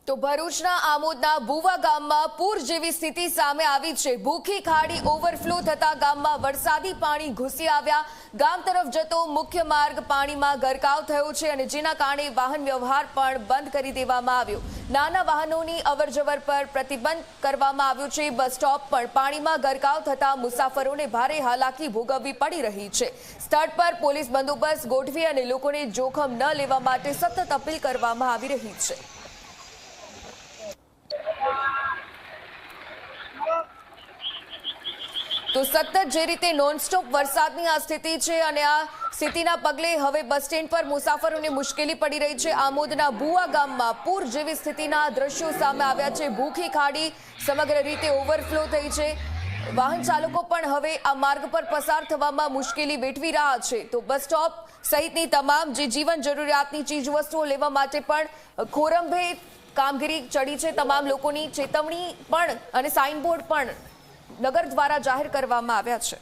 તો ભરૂચના આમોદના ભુવા ગામમાં પૂર જેવી સ્થિતિ સામે આવી છે। ભૂખી ખાડી ઓવરફ્લો થતા ગામમાં વરસાદી પાણી ઘૂસી આવ્યા। ગામ તરફ જતો મુખ્ય માર્ગ પાણીમાં ગરકાવ થયો છે અને જેના કારણે વાહન વ્યવહાર પણ બંધ કરી દેવામાં આવ્યો। નાના વાહનોની અવરજવર પર પ્રતિબંધ કરવામાં આવ્યો છે। બસ સ્ટોપ પણ પાણીમાં ગરકાવ થતા મુસાફરોને ભારે હાલાકી ભોગવવી પડી રહી છે। સ્થળ પર પોલીસ બંદોબસ્ત ગોઠવી અને લોકોને જોખમ ન લેવા માટે સતત અપીલ કરવામાં આવી રહી છે। તો સતત જે રીતે નોનસ્ટોપ વરસાદની આ સ્થિતિ છે અને આ સ્થિતિના પગલે હવે બસ સ્ટેન્ડ પર મુસાફરોને મુશ્કેલી પડી રહી છે। આમોદના ભુવા ગામમાં પૂર જેવી સ્થિતિના દ્રશ્યો સામે આવ્યા છે। ભૂખી ખાડી સમગ્ર રીતે ઓવરફ્લો થઈ છે। વાહન ચાલકો પણ હવે આ માર્ગ પર પસાર થવામાં મુશ્કેલી વેઠવી રહ્યા છે। તો બસ સ્ટોપ સહિતની તમામ જે જીવન જરૂરિયાતની ચીજ વસ્તુઓ લેવા માટે પણ ખોરંભે કામગીરી ચડી છે। તમામ લોકોની ચેતવણી પણ અને સાઇનબોર્ડ પણ નગર દ્વારા જાહેર કરવામાં આવ્યા છે।